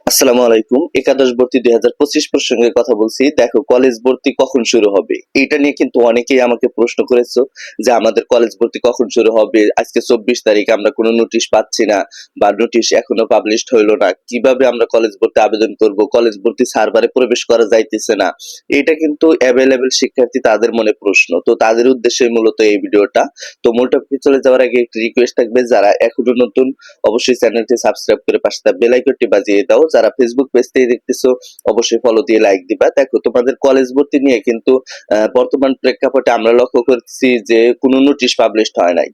আসসালামু আলাইকুম। একাদশ ভর্তি ২০২৫ প্রসঙ্গে কথা বলছি। দেখো, কলেজ ভর্তি কখন শুরু হবে? এইটা নিয়ে কিন্তু অনেকেই আমাকে প্রশ্ন করেছো যে আমাদের কলেজ ভর্তি কখন শুরু হবে? আজকে ২৪ তারিখ, আমরা কোনো নোটিশ পাচ্ছি না বা নোটিশ এখনো পাবলিশড হইলো না। কিভাবে আমরা কলেজ ভর্তি আবেদন করব? কলেজ ভর্তি সার্ভারে প্রবেশ করা যাইতেছে না। এটা কিন্তু এভেইলেবল শিক্ষার্থী তাদের মনে প্রশ্ন। তো তাদের উদ্দেশ্যে মূলত এই ভিডিওটা। তো মূল টপিকে চলে যাওয়ার আগে একটি রিকোয়েস্ট থাকবে, যারা এখনো নতুন অবশ্যই চ্যানেলটি সাবস্ক্রাইব করে পাশে থাকা বেল আইকনটি বাজিয়ে দাও। যারা ফেসবুক পেজ থেকে দেখতেছো অবশ্যই ফলো দিয়ে লাইক দিবা। দেখো, তোমাদের কলেজ ভর্তি নিয়ে কিন্তু বর্তমান প্রেক্ষাপটে আমরা লক্ষ্য করছি যে কোনো নোটিশ পাবলিশড হয় নাই।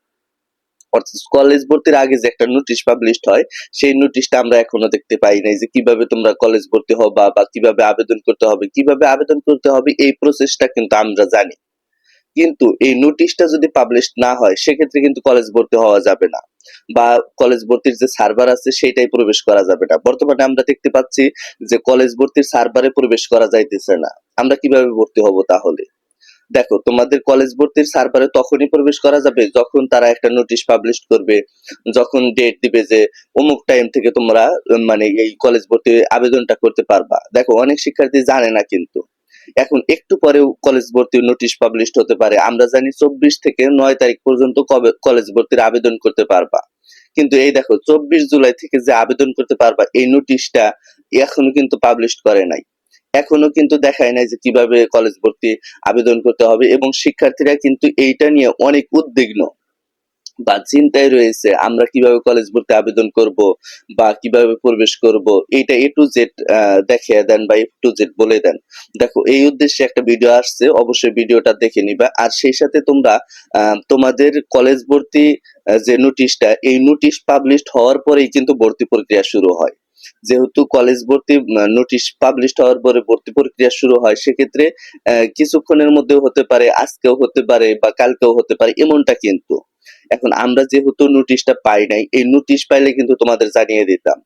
অর্থাৎ কলেজ ভর্তির আগে যে একটা নোটিশ পাবলিশড হয়, সেই নোটিশটা আমরা এখনো দেখতে পাই নাই যে কিভাবে তোমরা কলেজ ভর্তি হবা বা কিভাবে আবেদন করতে হবে। কিভাবে আবেদন করতে হবে এই প্রসেসটা কিন্তু আমরা জানি। কিন্তু এই নোটিশটা যদি পাবলিশ না হয়, সেক্ষেত্রে কিন্তু কলেজ ভর্তি হওয়া যাবে না বা কলেজ ভর্তির যে সার্ভার আছে সেটাই প্রবেশ করা যাবে না। বর্তমানে আমরা দেখতে পাচ্ছি যে কলেজ ভর্তির সার্ভারে প্রবেশ করা যাইতেছে না। আমরা কিভাবে ভর্তি হব তাহলে? দেখো, তোমাদের কলেজ ভর্তির সার্ভারে তখনই প্রবেশ করা যাবে যখন তারা একটা নোটিশ পাবলিশ করবে, যখন ডেট দিবে যে অমুক টাইম থেকে তোমরা মানে এই কলেজ ভর্তি আবেদনটা করতে পারবা। দেখো, অনেক শিক্ষার্থী জানে না কিন্তু এখন একটু পরেও কলেজ ভর্তির নোটিশ পাবলিশড হতে পারে। আমরা জানি ২৪ থেকে ৯ তারিখ পর্যন্ত কবে কলেজ ভর্তির আবেদন করতে পারবা। কিন্তু এই দেখো, ২৪ জুলাই থেকে যে আবেদন করতে পারবা এই নোটিশটা এখনো কিন্তু পাবলিশড করে নাই। এখনো কিন্তু দেখায় নাই যে কিভাবে কলেজ ভর্তি আবেদন করতে হবে, এবং শিক্ষার্থীরা কিন্তু এইটা নিয়ে অনেক উদ্বিগ্ন বা চিন্তায় রয়েছে আমরা কিভাবে কলেজ ভর্তি আবেদন করব বা কিভাবে প্রবেশ করব। এইটা এ টু জেড দেখিয়ে দেন বা এ টু জেড বলে দেন। দেখো, এই উদ্দেশ্যে একটা ভিডিও আসছে, অবশ্যই ভিডিওটা দেখে নিবা। আর সেই সাথে তোমরা তোমাদের কলেজ ভর্তি যে নোটিশটা, এই নোটিশ পাবলিশড হওয়ার পরেই কিন্তু ভর্তি প্রক্রিয়া শুরু হয়। যেহেতু কলেজ ভর্তি নোটিশ পাবলিশড হওয়ার পরে ভর্তি প্রক্রিয়া শুরু হয়, সেক্ষেত্রে কিছুক্ষণের মধ্যেও হতে পারে, আজকেও হতে পারে বা কালকেও হতে পারে, এমনটা কিন্তু। এখন আমরা যেহেতু নোটিশটা পাই নাই, এই নোটিশ পাইলে কিন্তু তোমাদের জানিয়ে দিতাম।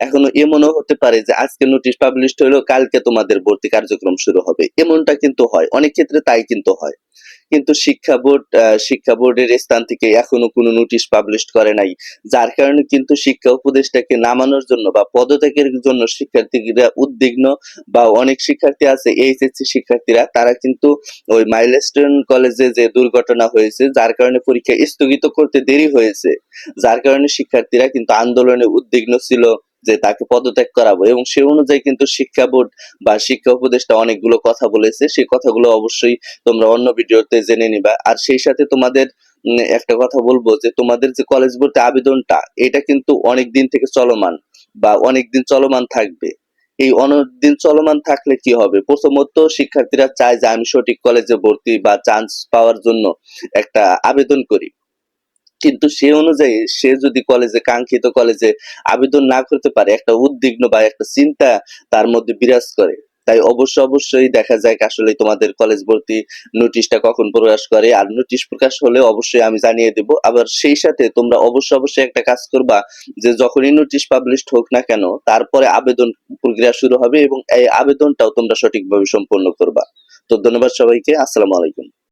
এখনো এমনও হতে পারে যে আজকে নোটিশ পাবলিশড হলো, কালকে তোমাদের ভর্তি কার্যক্রম শুরু হবে, এমনটা কিন্তু হয়, অনেক ক্ষেত্রে তাই কিন্তু হয়। কিন্তু শিক্ষা বোর্ডের স্থান থেকে এখনো কোনো নোটিশ পাবলিশড করে নাই, যার কারণে কিন্তু শিক্ষা উপদেষ্টাকে নামানোর জন্য বা পদত্যাগের জন্য শিক্ষার্থীরা উদ্বিগ্ন। বা অনেক শিক্ষার্থী আছে, এইচএসসি শিক্ষার্থীরা, তারা কিন্তু ওই মাইলস্টোন কলেজে যে দুর্ঘটনা হয়েছে, যার কারণে পরীক্ষা স্থগিত করতে দেরি হয়েছে, যার কারণে শিক্ষার্থীরা কিন্তু আন্দোলনে উদ্বিগ্ন ছিল যে তাকে পদত্যাগ করাবো, এবং সে অনুযায়ী কিন্তু শিক্ষা বোর্ড বা শিক্ষা উপদেষ্টা অনেকগুলো কথা বলেছে। সেই কথাগুলো অবশ্যই তোমরা অন্য ভিডিওতে জেনে নিবা। আর সেই সাথে তোমাদের একটা কথা বলবো যে তোমাদের যে কলেজ ভর্তি আবেদনটা, এটা কিন্তু অনেক দিন থেকে চলমান বা অনেক দিন চলমান থাকবে। এই অনেকদিন চলমান থাকলে কি হবে? প্রথমত শিক্ষার্থীরা চায় যে আমি সঠিক কলেজে ভর্তি বা চান্স পাওয়ার জন্য একটা আবেদন করি। কিন্তু সে অনুযায়ী সে যদি কাঙ্ক্ষিত কলেজে আবেদন না করতে পারে, একটা উদ্বিগ্ন বা একটা চিন্তা তার মধ্যে বিরাজ করে। তাই অবশ্যই দেখা যায় আসলে তোমাদের কলেজ ভর্তি নোটিশটা কখন প্রকাশ করে, আর নোটিশ প্রকাশ হলে অবশ্যই আমি জানিয়ে দেব। আবার সেই সাথে তোমরা অবশ্যই একটা কাজ করবা, যে যখনই নোটিশ পাবলিশড হোক না কেন, তারপরে আবেদন প্রক্রিয়া শুরু হবে এবং এই আবেদনটাও তোমরা সঠিকভাবে সম্পন্ন করবা। তো ধন্যবাদ সবাইকে। আসসালামু আলাইকুম।